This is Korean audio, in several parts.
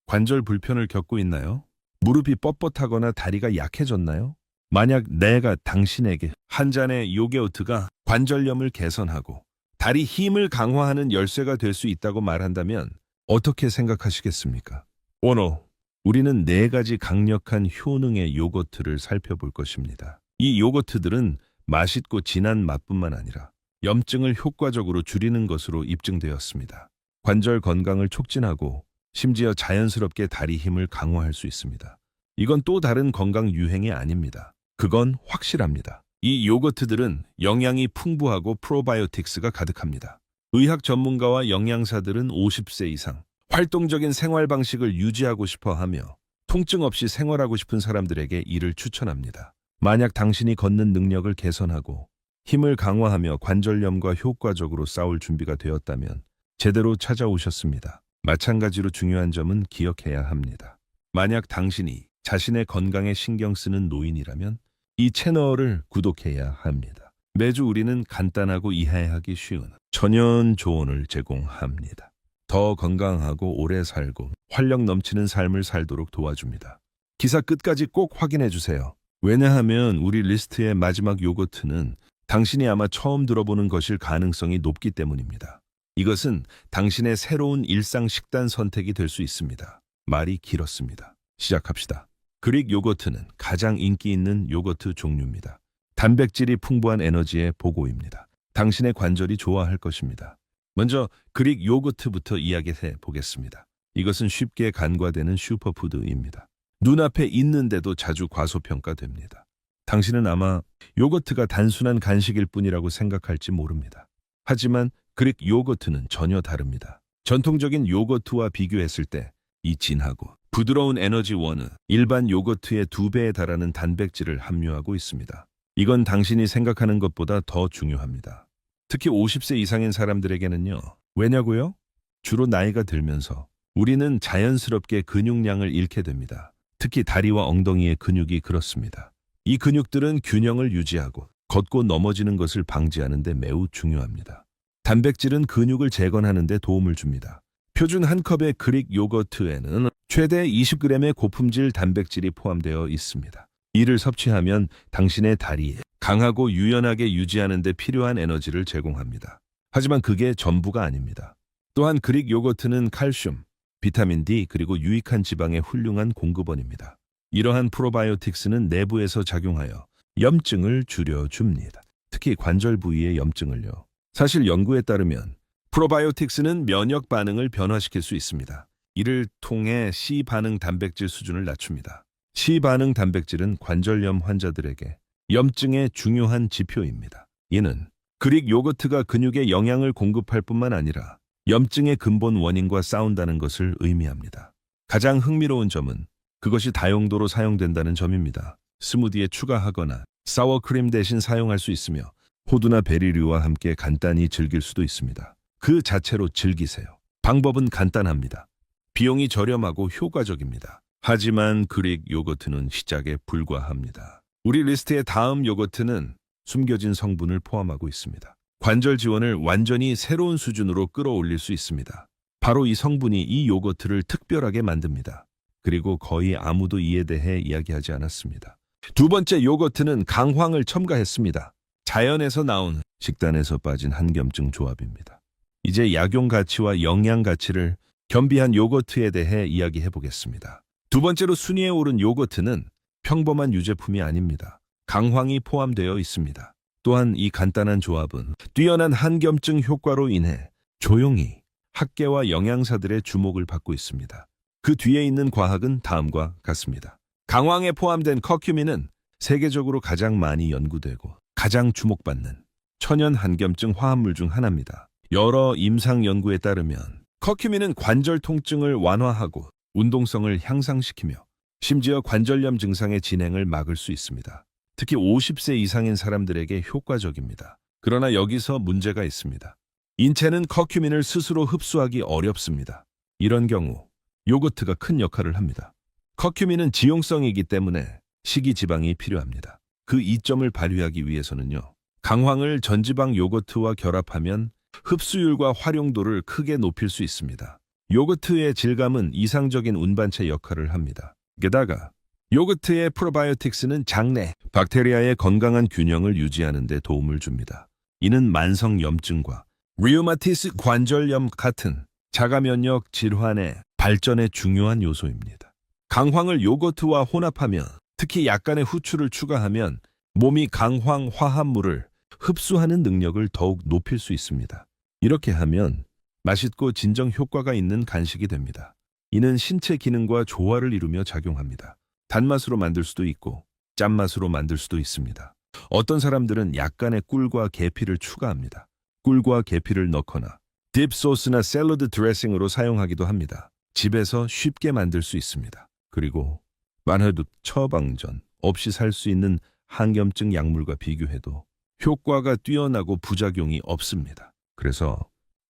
관절 불편을 겪고 있나요? 무릎이 뻣뻣하거나 다리가 약해졌나요? 만약 내가 당신에게 한 잔의 요거트가 관절염을 개선하고 다리 힘을 강화하는 열쇠가 될 수 있다고 말한다면 어떻게 생각하시겠습니까? 오늘 우리는 4가지 강력한 효능의 요거트를 살펴볼 것입니다. 이 요거트들은 맛있고 진한 맛뿐만 아니라 염증을 효과적으로 줄이는 것으로 입증되었습니다. 관절 건강을 촉진하고 심지어 자연스럽게 다리 힘을 강화할 수 있습니다. 이건 또 다른 건강 유행이 아닙니다. 그건 확실합니다. 이 요거트들은 영양이 풍부하고 프로바이오틱스가 가득합니다. 의학 전문가와 영양사들은 50세 이상 활동적인 생활 방식을 유지하고 싶어 하며 통증 없이 생활하고 싶은 사람들에게 이를 추천합니다. 만약 당신이 걷는 능력을 개선하고 힘을 강화하며 관절염과 효과적으로 싸울 준비가 되었다면 제대로 찾아오셨습니다. 마찬가지로 중요한 점은 기억해야 합니다. 만약 당신이 자신의 건강에 신경 쓰는 노인이라면 이 채널을 구독해야 합니다. 매주 우리는 간단하고 이해하기 쉬운 천연 조언을 제공합니다. 더 건강하고 오래 살고 활력 넘치는 삶을 살도록 도와줍니다. 기사 끝까지 꼭 확인해 주세요. 왜냐하면 우리 리스트의 마지막 요거트는 당신이 아마 처음 들어보는 것일 가능성이 높기 때문입니다. 이것은 당신의 새로운 일상 식단 선택이 될 수 있습니다. 말이 길었습니다. 시작합시다. 그릭 요거트는 가장 인기 있는 요거트 종류입니다. 단백질이 풍부한 에너지의 보고입니다. 당신의 관절이 좋아할 것입니다. 먼저 그릭 요거트부터 이야기해 보겠습니다. 이것은 쉽게 간과되는 슈퍼푸드입니다. 눈앞에 있는데도 자주 과소평가됩니다. 당신은 아마 요거트가 단순한 간식일 뿐이라고 생각할지 모릅니다. 하지만 그릭 요거트는 전혀 다릅니다. 전통적인 요거트와 비교했을 때 이 진하고 부드러운 에너지원은 일반 요거트의 2배에 달하는 단백질을 함유하고 있습니다. 이건 당신이 생각하는 것보다 더 중요합니다. 특히 50세 이상인 사람들에게는요. 왜냐고요? 주로 나이가 들면서 우리는 자연스럽게 근육량을 잃게 됩니다. 특히 다리와 엉덩이의 근육이 그렇습니다. 이 근육들은 균형을 유지하고 걷고 넘어지는 것을 방지하는 데 매우 중요합니다. 단백질은 근육을 재건하는 데 도움을 줍니다. 표준 한 컵의 그릭 요거트에는 최대 20g의 고품질 단백질이 포함되어 있습니다. 이를 섭취하면 당신의 다리에 강하고 유연하게 유지하는 데 필요한 에너지를 제공합니다. 하지만 그게 전부가 아닙니다. 또한 그릭 요거트는 칼슘, 비타민 D 그리고 유익한 지방의 훌륭한 공급원입니다. 이러한 프로바이오틱스는 내부에서 작용하여 염증을 줄여줍니다. 특히 관절 부위의 염증을요. 사실 연구에 따르면 프로바이오틱스는 면역 반응을 변화시킬 수 있습니다. 이를 통해 C반응 단백질 수준을 낮춥니다. C반응 단백질은 관절염 환자들에게 염증의 중요한 지표입니다. 이는 그릭 요거트가 근육에 영양을 공급할 뿐만 아니라 염증의 근본 원인과 싸운다는 것을 의미합니다. 가장 흥미로운 점은 그것이 다용도로 사용된다는 점입니다. 스무디에 추가하거나 사워크림 대신 사용할 수 있으며 호두나 베리류와 함께 간단히 즐길 수도 있습니다. 그 자체로 즐기세요. 방법은 간단합니다. 비용이 저렴하고 효과적입니다. 하지만 그릭 요거트는 시작에 불과합니다. 우리 리스트의 다음 요거트는 숨겨진 성분을 포함하고 있습니다. 관절 지원을 완전히 새로운 수준으로 끌어올릴 수 있습니다. 바로 이 성분이 이 요거트를 특별하게 만듭니다. 그리고 거의 아무도 이에 대해 이야기하지 않았습니다. 두 번째 요거트는 강황을 첨가했습니다. 자연에서 나온 식단에서 빠진 한겸증 조합입니다. 이제 약용 가치와 영양 가치를 겸비한 요거트에 대해 이야기해 보겠습니다. 두 번째로 순위에 오른 요거트는 평범한 유제품이 아닙니다. 강황이 포함되어 있습니다. 또한 이 간단한 조합은 뛰어난 한겸증 효과로 인해 조용히 학계와 영양사들의 주목을 받고 있습니다. 그 뒤에 있는 과학은 다음과 같습니다. 강황에 포함된 커큐민은 세계적으로 가장 많이 연구되고 가장 주목받는 천연 한겸증 화합물 중 하나입니다. 여러 임상 연구에 따르면 커큐민은 관절 통증을 완화하고 운동성을 향상시키며 심지어 관절염 증상의 진행을 막을 수 있습니다. 특히 50세 이상인 사람들에게 효과적입니다. 그러나 여기서 문제가 있습니다. 인체는 커큐민을 스스로 흡수하기 어렵습니다. 이런 경우 요거트가 큰 역할을 합니다. 커큐민은 지용성이기 때문에 식이지방이 필요합니다. 그 이점을 발휘하기 위해서는요. 강황을 전지방 요거트와 결합하면 흡수율과 활용도를 크게 높일 수 있습니다. 요거트의 질감은 이상적인 운반체 역할을 합니다. 게다가 요거트의 프로바이오틱스는 장내 박테리아의 건강한 균형을 유지하는 데 도움을 줍니다. 이는 만성 염증과 리우마티스 관절염 같은 자가 면역 질환의 발전에 중요한 요소입니다. 강황을 요거트와 혼합하면, 특히 약간의 후추를 추가하면 몸이 강황 화합물을 흡수하는 능력을 더욱 높일 수 있습니다. 이렇게 하면 맛있고 진정 효과가 있는 간식이 됩니다. 이는 신체 기능과 조화를 이루며 작용합니다. 단맛으로 만들 수도 있고 짠맛으로 만들 수도 있습니다. 어떤 사람들은 약간의 꿀과 계피를 추가합니다. 꿀과 계피를 넣거나 딥 소스나 샐러드 드레싱으로 사용하기도 합니다. 집에서 쉽게 만들 수 있습니다. 그리고 만해도 처방전 없이 살 수 있는 항염증 약물과 비교해도 효과가 뛰어나고 부작용이 없습니다. 그래서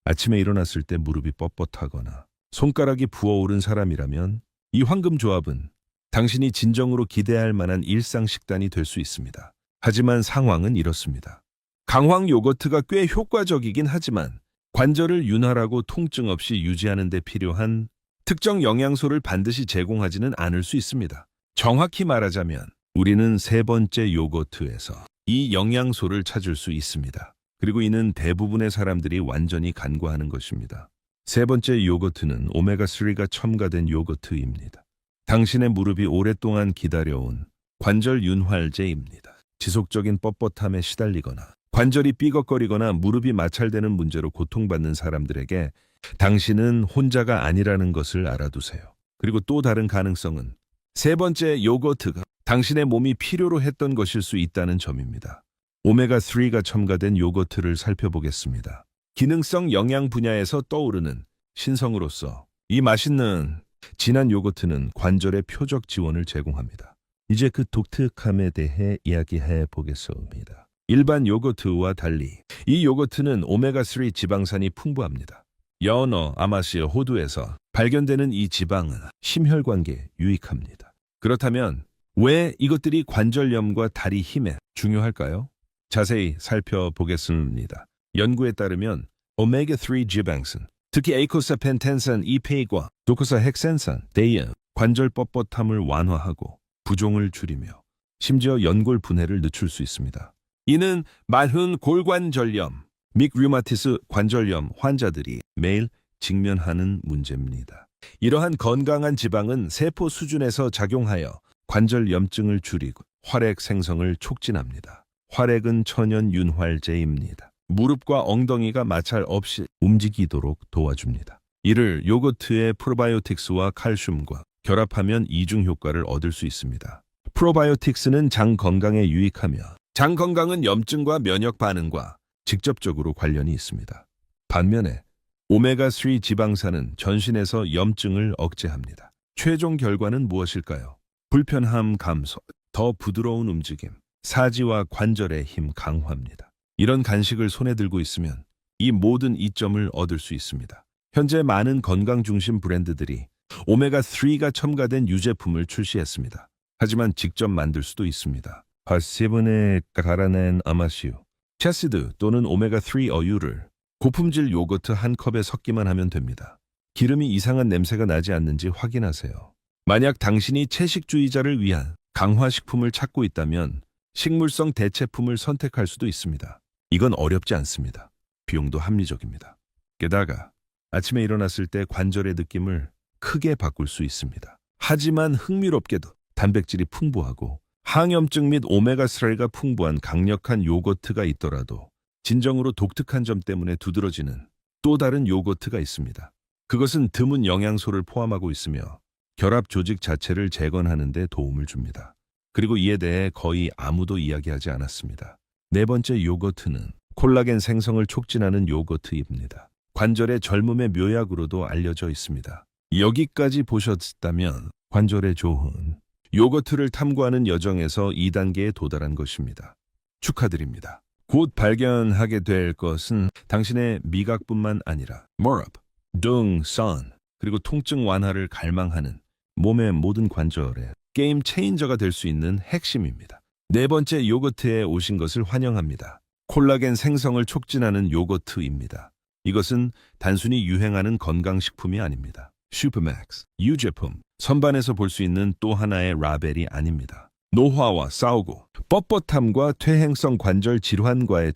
아침에 일어났을 때 무릎이 뻣뻣하거나 손가락이 부어오른 사람이라면 이 황금 조합은 당신이 진정으로 기대할 만한 일상 식단이 될 수 있습니다. 하지만 상황은 이렇습니다. 강황 요거트가 꽤 효과적이긴 하지만 관절을 윤활하고 통증 없이 유지하는 데 필요한 특정 영양소를 반드시 제공하지는 않을 수 있습니다. 정확히 말하자면 우리는 세 번째 요거트에서 이 영양소를 찾을 수 있습니다. 그리고 이는 대부분의 사람들이 완전히 간과하는 것입니다. 세 번째 요거트는 오메가3가 첨가된 요거트입니다. 당신의 무릎이 오랫동안 기다려온 관절 윤활제입니다. 지속적인 뻣뻣함에 시달리거나 관절이 삐걱거리거나 무릎이 마찰되는 문제로 고통받는 사람들에게 당신은 혼자가 아니라는 것을 알아두세요. 그리고 또 다른 가능성은 세 번째 요거트가 당신의 몸이 필요로 했던 것일 수 있다는 점입니다. 오메가3가 첨가된 요거트를 살펴보겠습니다. 기능성 영양 분야에서 떠오르는 신성으로서 이 맛있는 진한 요거트는 관절의 표적 지원을 제공합니다. 이제 그 독특함에 대해 이야기해 보겠습니다. 일반 요거트와 달리 이 요거트는 오메가3 지방산이 풍부합니다. 연어, 아마시아, 호두에서 발견되는 이 지방은 심혈관계에 유익합니다. 그렇다면 왜 이것들이 관절염과 다리 힘에 중요할까요? 자세히 살펴보겠습니다. 연구에 따르면 오메가3 지방산, 특히 에이코사펜텐산 EPA과 도코사헥센산, 데이은 관절 뻣뻣함을 완화하고 부종을 줄이며 심지어 연골 분해를 늦출 수 있습니다. 이는 많은 골관절염 및 류마티스 관절염 환자들이 매일 직면하는 문제입니다. 이러한 건강한 지방은 세포 수준에서 작용하여 관절 염증을 줄이고 활액 생성을 촉진합니다. 활액은 천연 윤활제입니다. 무릎과 엉덩이가 마찰 없이 움직이도록 도와줍니다. 이를 요거트의 프로바이오틱스와 칼슘과 결합하면 이중 효과를 얻을 수 있습니다. 프로바이오틱스는 장 건강에 유익하며 장 건강은 염증과 면역 반응과 직접적으로 관련이 있습니다. 반면에 오메가3 지방산은 전신에서 염증을 억제합니다. 최종 결과는 무엇일까요? 불편함 감소, 더 부드러운 움직임, 사지와 관절의 힘 강화입니다. 이런 간식을 손에 들고 있으면 이 모든 이점을 얻을 수 있습니다. 현재 많은 건강 중심 브랜드들이 오메가3가 첨가된 유제품을 출시했습니다. 하지만 직접 만들 수도 있습니다. 팥7에 갈아낸 아마시우, 채시드 또는 오메가3 어유를 고품질 요거트 한 컵에 섞기만 하면 됩니다. 기름이 이상한 냄새가 나지 않는지 확인하세요. 만약 당신이 채식주의자를 위한 강화식품을 찾고 있다면 식물성 대체품을 선택할 수도 있습니다. 이건 어렵지 않습니다. 비용도 합리적입니다. 게다가 아침에 일어났을 때 관절의 느낌을 크게 바꿀 수 있습니다. 하지만 흥미롭게도 단백질이 풍부하고 항염증 및 오메가3가 풍부한 강력한 요거트가 있더라도 진정으로 독특한 점 때문에 두드러지는 또 다른 요거트가 있습니다. 그것은 드문 영양소를 포함하고 있으며 결합 조직 자체를 재건하는 데 도움을 줍니다. 그리고 이에 대해 거의 아무도 이야기하지 않았습니다. 네 번째 요거트는 콜라겐 생성을 촉진하는 요거트입니다. 관절의 젊음의 묘약으로도 알려져 있습니다. 여기까지 보셨다면 관절에 좋은 요거트를 탐구하는 여정에서 2단계에 도달한 것입니다. 축하드립니다. 곧 발견하게 될 것은 당신의 미각뿐만 아니라 무릎, 등, 선, 그리고 통증 완화를 갈망하는 몸의 모든 관절에 게임 체인저가 될 수 있는 핵심입니다. 네 번째 요거트에 오신 것을 환영합니다. 콜라겐 생성을 촉진하는 요거트입니다. 이것은 단순히 유행하는 건강식품이 아닙니다. 슈퍼맥스, 유제품, 선반에서 볼 수 있는 또 하나의 라벨이 아닙니다. 노화와 싸우고 뻣뻣함과 퇴행성 관절 질환과의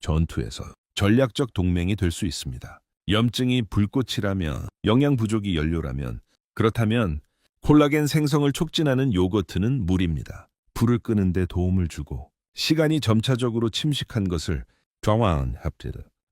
전투에서 전략적 동맹이 될 수 있습니다. 염증이 불꽃이라면, 영양 부족이 연료라면, 그렇다면 콜라겐 생성을 촉진하는 요거트는 물입니다. 불을 끄는 데 도움을 주고 시간이 점차적으로 침식한 것을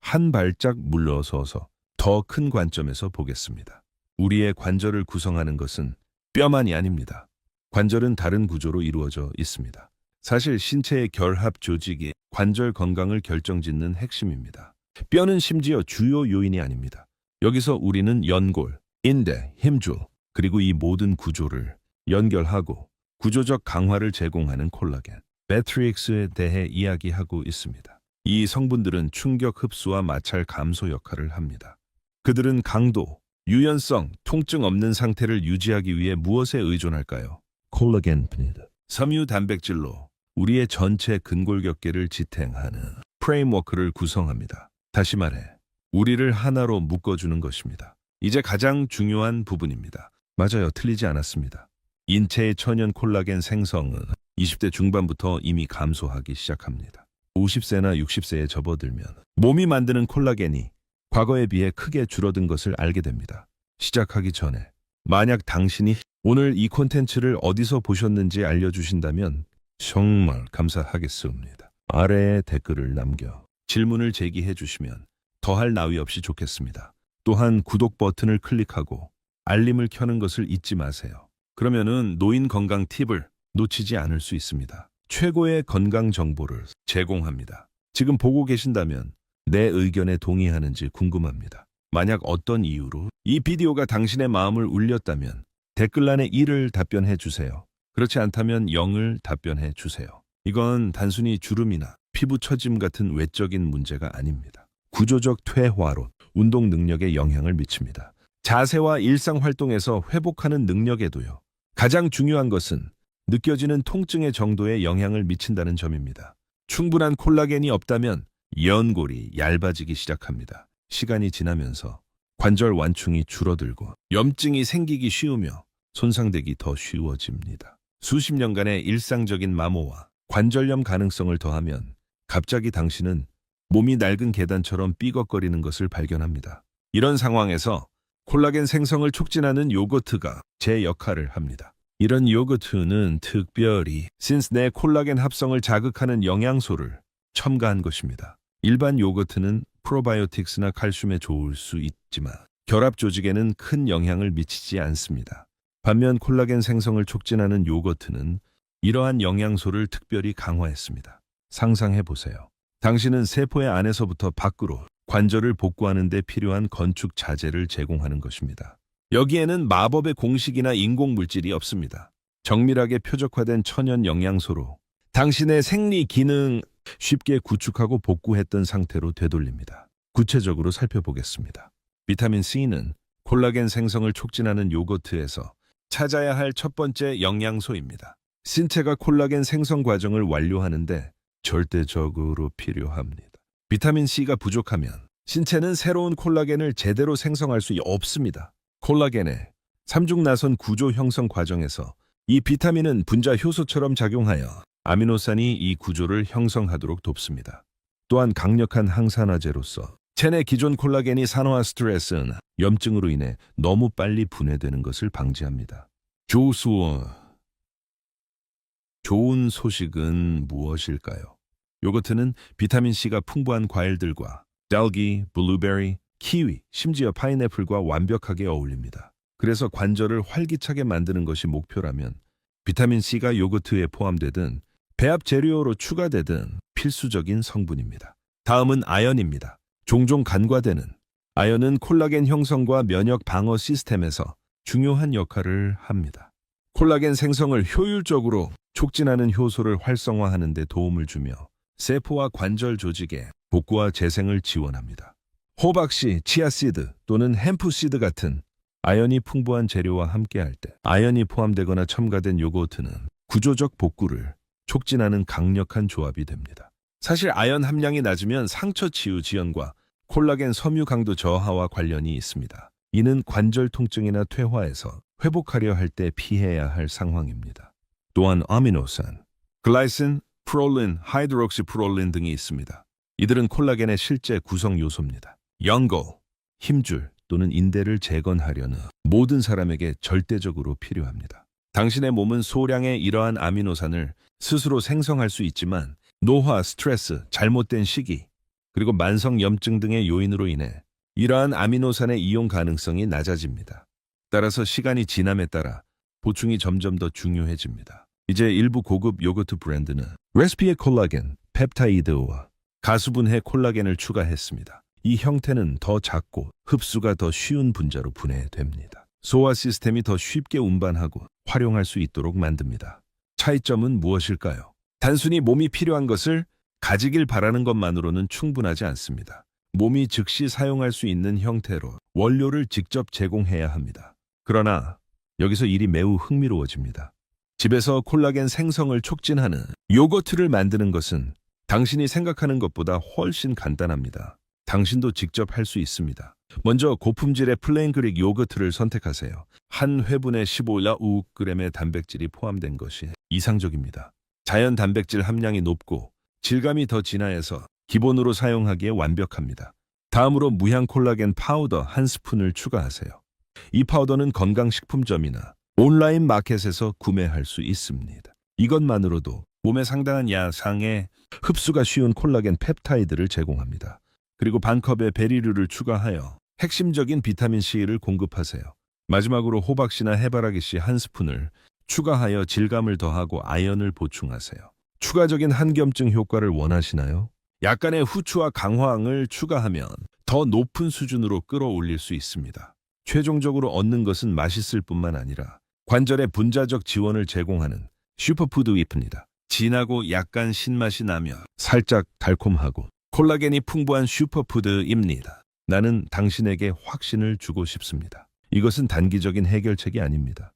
한 발짝 물러서서 더 큰 관점에서 보겠습니다. 우리의 관절을 구성하는 것은 뼈만이 아닙니다. 관절은 다른 구조로 이루어져 있습니다. 사실 신체의 결합 조직이 관절 건강을 결정짓는 핵심입니다. 뼈는 심지어 주요 요인이 아닙니다. 여기서 우리는 연골, 인대, 힘줄, 그리고 이 모든 구조를 연결하고 구조적 강화를 제공하는 콜라겐, 매트릭스에 대해 이야기하고 있습니다. 이 성분들은 충격 흡수와 마찰 감소 역할을 합니다. 그들은 강도, 유연성, 통증 없는 상태를 유지하기 위해 무엇에 의존할까요? 콜라겐입니다. 섬유 단백질로 우리의 전체 근골격계를 지탱하는 프레임워크를 구성합니다. 다시 말해, 우리를 하나로 묶어주는 것입니다. 이제 가장 중요한 부분입니다. 맞아요, 틀리지 않았습니다. 인체의 천연 콜라겐 생성은 20대 중반부터 이미 감소하기 시작합니다. 50세나 60세에 접어들면 몸이 만드는 콜라겐이 과거에 비해 크게 줄어든 것을 알게 됩니다. 시작하기 전에 만약 당신이 오늘 이 콘텐츠를 어디서 보셨는지 알려주신다면 정말 감사하겠습니다. 아래에 댓글을 남겨 질문을 제기해 주시면 더할 나위 없이 좋겠습니다. 또한 구독 버튼을 클릭하고 알림을 켜는 것을 잊지 마세요. 그러면은 노인 건강 팁을 놓치지 않을 수 있습니다. 최고의 건강 정보를 제공합니다. 지금 보고 계신다면 내 의견에 동의하는지 궁금합니다. 만약 어떤 이유로 이 비디오가 당신의 마음을 울렸다면 댓글란에 1을 답변해 주세요. 그렇지 않다면 0을 답변해 주세요. 이건 단순히 주름이나 피부 처짐 같은 외적인 문제가 아닙니다. 구조적 퇴화로 운동 능력에 영향을 미칩니다. 자세와 일상 활동에서 회복하는 능력에도요. 가장 중요한 것은 느껴지는 통증의 정도에 영향을 미친다는 점입니다. 충분한 콜라겐이 없다면 연골이 얇아지기 시작합니다. 시간이 지나면서 관절 완충이 줄어들고 염증이 생기기 쉬우며 손상되기 더 쉬워집니다. 수십 년간의 일상적인 마모와 관절염 가능성을 더하면 갑자기 당신은 몸이 낡은 계단처럼 삐걱거리는 것을 발견합니다. 이런 상황에서 콜라겐 생성을 촉진하는 요거트가 제 역할을 합니다. 이런 요거트는 특별히 신내 콜라겐 합성을 자극하는 영양소를 첨가한 것입니다. 일반 요거트는 프로바이오틱스나 칼슘에 좋을 수 있지만 결합 조직에는 큰 영향을 미치지 않습니다. 반면 콜라겐 생성을 촉진하는 요거트는 이러한 영양소를 특별히 강화했습니다. 상상해 보세요. 당신은 세포의 안에서부터 밖으로 관절을 복구하는 데 필요한 건축 자재를 제공하는 것입니다. 여기에는 마법의 공식이나 인공물질이 없습니다. 정밀하게 표적화된 천연 영양소로 당신의 생리 기능 쉽게 구축하고 복구했던 상태로 되돌립니다. 구체적으로 살펴보겠습니다. 비타민 C는 콜라겐 생성을 촉진하는 요거트에서 찾아야 할 첫 번째 영양소입니다. 신체가 콜라겐 생성 과정을 완료하는데 절대적으로 필요합니다. 비타민 C가 부족하면 신체는 새로운 콜라겐을 제대로 생성할 수 없습니다. 콜라겐의 삼중나선 구조 형성 과정에서 이 비타민은 분자 효소처럼 작용하여 아미노산이 이 구조를 형성하도록 돕습니다. 또한 강력한 항산화제로서 체내 기존 콜라겐이 산화 스트레스는 염증으로 인해 너무 빨리 분해되는 것을 방지합니다. 좋은 소식은 무엇일까요? 요거트는 비타민C가 풍부한 과일들과 딸기, 블루베리, 키위, 심지어 파인애플과 완벽하게 어울립니다. 그래서 관절을 활기차게 만드는 것이 목표라면 비타민C가 요거트에 포함되든 배합 재료로 추가되든 필수적인 성분입니다. 다음은 아연입니다. 종종 간과되는 아연은 콜라겐 형성과 면역 방어 시스템에서 중요한 역할을 합니다. 콜라겐 생성을 효율적으로 촉진하는 효소를 활성화하는 데 도움을 주며 세포와 관절 조직의 복구와 재생을 지원합니다. 호박씨, 치아씨드 또는 햄프씨드 같은 아연이 풍부한 재료와 함께할 때 아연이 포함되거나 첨가된 요거트는 구조적 복구를 촉진하는 강력한 조합이 됩니다. 사실 아연 함량이 낮으면 상처 치유 지연과 콜라겐 섬유 강도 저하와 관련이 있습니다. 이는 관절 통증이나 퇴화에서 회복하려 할 때 피해야 할 상황입니다. 또한 아미노산, 글라이신, 프롤린, 하이드록시프롤린 등이 있습니다. 이들은 콜라겐의 실제 구성 요소입니다. 연골, 힘줄 또는 인대를 재건하려는 모든 사람에게 절대적으로 필요합니다. 당신의 몸은 소량의 이러한 아미노산을 스스로 생성할 수 있지만 노화, 스트레스, 잘못된 식이, 그리고 만성 염증 등의 요인으로 인해 이러한 아미노산의 이용 가능성이 낮아집니다. 따라서 시간이 지남에 따라 보충이 점점 더 중요해집니다. 이제 일부 고급 요거트 브랜드는 레시피에 콜라겐, 펩타이드와 가수분해 콜라겐을 추가했습니다. 이 형태는 더 작고 흡수가 더 쉬운 분자로 분해됩니다. 소화 시스템이 더 쉽게 운반하고 활용할 수 있도록 만듭니다. 차이점은 무엇일까요? 단순히 몸이 필요한 것을 가지길 바라는 것만으로는 충분하지 않습니다. 몸이 즉시 사용할 수 있는 형태로 원료를 직접 제공해야 합니다. 그러나 여기서 일이 매우 흥미로워집니다. 집에서 콜라겐 생성을 촉진하는 요거트를 만드는 것은 당신이 생각하는 것보다 훨씬 간단합니다. 당신도 직접 할 수 있습니다. 먼저 고품질의 플레인 그릭 요거트를 선택하세요. 한 회분에 15g의 단백질이 포함된 것이 이상적입니다. 자연 단백질 함량이 높고 질감이 더 진화해서 기본으로 사용하기에 완벽합니다. 다음으로 무향 콜라겐 파우더 한 스푼을 추가하세요. 이 파우더는 건강식품점이나 온라인 마켓에서 구매할 수 있습니다. 이것만으로도 몸에 상당한 양의 흡수가 쉬운 콜라겐 펩타이드를 제공합니다. 그리고 반 컵의 베리류를 추가하여 핵심적인 비타민C를 공급하세요. 마지막으로 호박씨나 해바라기씨 한 스푼을 추가하여 질감을 더하고 아연을 보충하세요. 추가적인 한겸증 효과를 원하시나요? 약간의 후추와 강황을 추가하면 더 높은 수준으로 끌어올릴 수 있습니다. 최종적으로 얻는 것은 맛있을 뿐만 아니라 관절의 분자적 지원을 제공하는 슈퍼푸드입니다. 진하고 약간 신맛이 나며 살짝 달콤하고 콜라겐이 풍부한 슈퍼푸드입니다. 나는 당신에게 확신을 주고 싶습니다. 이것은 단기적인 해결책이 아닙니다.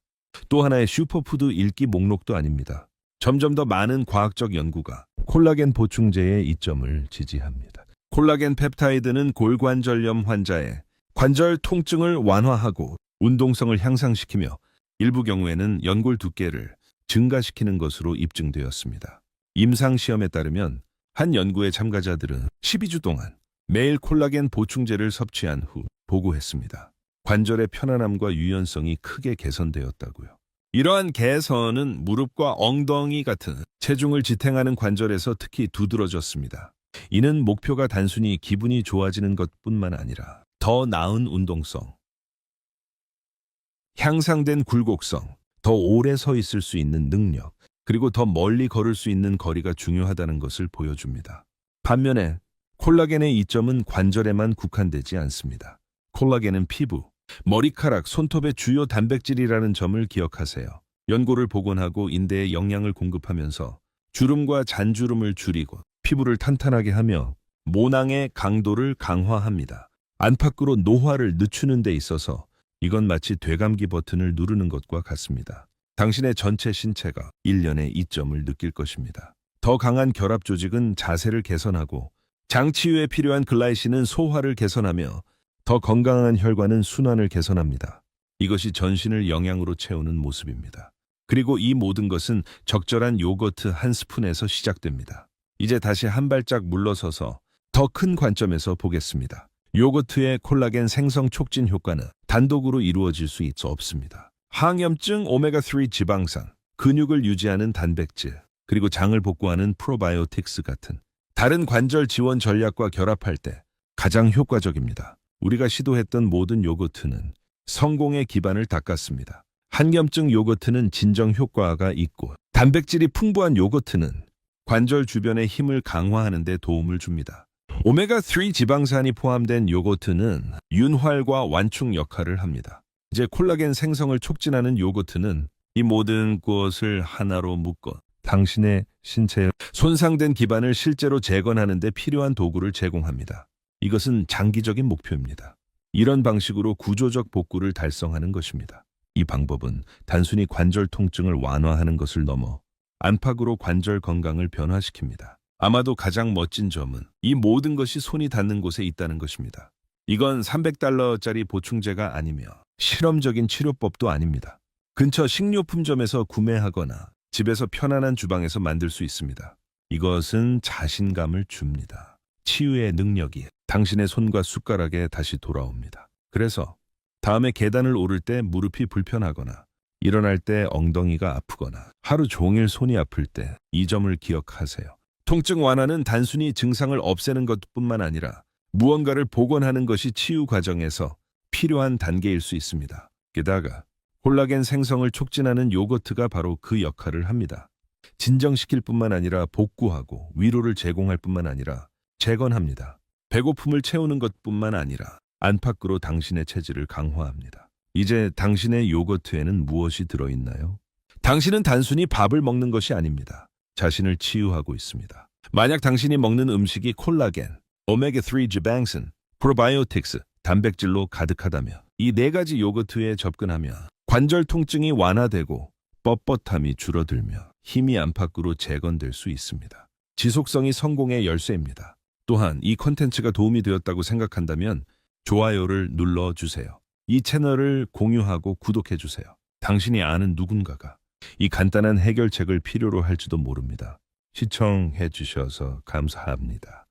또 하나의 슈퍼푸드 읽기 목록도 아닙니다. 점점 더 많은 과학적 연구가 콜라겐 보충제의 이점을 지지합니다. 콜라겐 펩타이드는 골관절염 환자의 관절 통증을 완화하고 운동성을 향상시키며 일부 경우에는 연골 두께를 증가시키는 것으로 입증되었습니다. 임상시험에 따르면 한 연구의 참가자들은 12주 동안 매일 콜라겐 보충제를 섭취한 후 보고했습니다. 관절의 편안함과 유연성이 크게 개선되었다고요. 이러한 개선은 무릎과 엉덩이 같은 체중을 지탱하는 관절에서 특히 두드러졌습니다. 이는 목표가 단순히 기분이 좋아지는 것뿐만 아니라 더 나은 운동성, 향상된 굴곡성, 더 오래 서 있을 수 있는 능력, 그리고 더 멀리 걸을 수 있는 거리가 중요하다는 것을 보여줍니다. 반면에 콜라겐의 이점은 관절에만 국한되지 않습니다. 콜라겐은 피부, 머리카락, 손톱의 주요 단백질이라는 점을 기억하세요. 연골을 복원하고 인대에 영양을 공급하면서 주름과 잔주름을 줄이고 피부를 탄탄하게 하며 모낭의 강도를 강화합니다. 안팎으로 노화를 늦추는 데 있어서 이건 마치 되감기 버튼을 누르는 것과 같습니다. 당신의 전체 신체가 1년의 이점을 느낄 것입니다. 더 강한 결합 조직은 자세를 개선하고 장치유에 필요한 글라이신은 소화를 개선하며 더 건강한 혈관은 순환을 개선합니다. 이것이 전신을 영양으로 채우는 모습입니다. 그리고 이 모든 것은 적절한 요거트 한 스푼에서 시작됩니다. 이제 다시 한 발짝 물러서서 더 큰 관점에서 보겠습니다. 요거트의 콜라겐 생성 촉진 효과는 단독으로 이루어질 수 없습니다. 항염증 오메가3 지방산, 근육을 유지하는 단백질, 그리고 장을 복구하는 프로바이오틱스 같은 다른 관절 지원 전략과 결합할 때 가장 효과적입니다. 우리가 시도했던 모든 요거트는 성공의 기반을 닦았습니다. 한겸증 요거트는 진정 효과가 있고 단백질이 풍부한 요거트는 관절 주변의 힘을 강화하는 데 도움을 줍니다. 오메가3 지방산이 포함된 요거트는 윤활과 완충 역할을 합니다. 이제 콜라겐 생성을 촉진하는 요거트는 이 모든 것을 하나로 묶어 당신의 신체의 손상된 기반을 실제로 재건하는 데 필요한 도구를 제공합니다. 이것은 장기적인 목표입니다. 이런 방식으로 구조적 복구를 달성하는 것입니다. 이 방법은 단순히 관절 통증을 완화하는 것을 넘어 안팎으로 관절 건강을 변화시킵니다. 아마도 가장 멋진 점은 이 모든 것이 손이 닿는 곳에 있다는 것입니다. 이건 $300짜리 보충제가 아니며 실험적인 치료법도 아닙니다. 근처 식료품점에서 구매하거나 집에서 편안한 주방에서 만들 수 있습니다. 이것은 자신감을 줍니다. 치유의 능력이 당신의 손과 숟가락에 다시 돌아옵니다. 그래서 다음에 계단을 오를 때 무릎이 불편하거나 일어날 때 엉덩이가 아프거나 하루 종일 손이 아플 때 이 점을 기억하세요. 통증 완화는 단순히 증상을 없애는 것뿐만 아니라 무언가를 복원하는 것이 치유 과정에서 필요한 단계일 수 있습니다. 게다가 콜라겐 생성을 촉진하는 요거트가 바로 그 역할을 합니다. 진정시킬 뿐만 아니라 복구하고 위로를 제공할 뿐만 아니라 재건합니다. 배고픔을 채우는 것뿐만 아니라 안팎으로 당신의 체질을 강화합니다. 이제 당신의 요거트에는 무엇이 들어있나요? 당신은 단순히 밥을 먹는 것이 아닙니다. 자신을 치유하고 있습니다. 만약 당신이 먹는 음식이 콜라겐, 오메가3 지방산, 프로바이오틱스, 단백질로 가득하다면 이 네 가지 요거트에 접근하며 관절 통증이 완화되고 뻣뻣함이 줄어들며 힘이 안팎으로 재건될 수 있습니다. 지속성이 성공의 열쇠입니다. 또한 이 콘텐츠가 도움이 되었다고 생각한다면 좋아요를 눌러주세요. 이 채널을 공유하고 구독해주세요. 당신이 아는 누군가가 이 간단한 해결책을 필요로 할지도 모릅니다. 시청해 주셔서 감사합니다.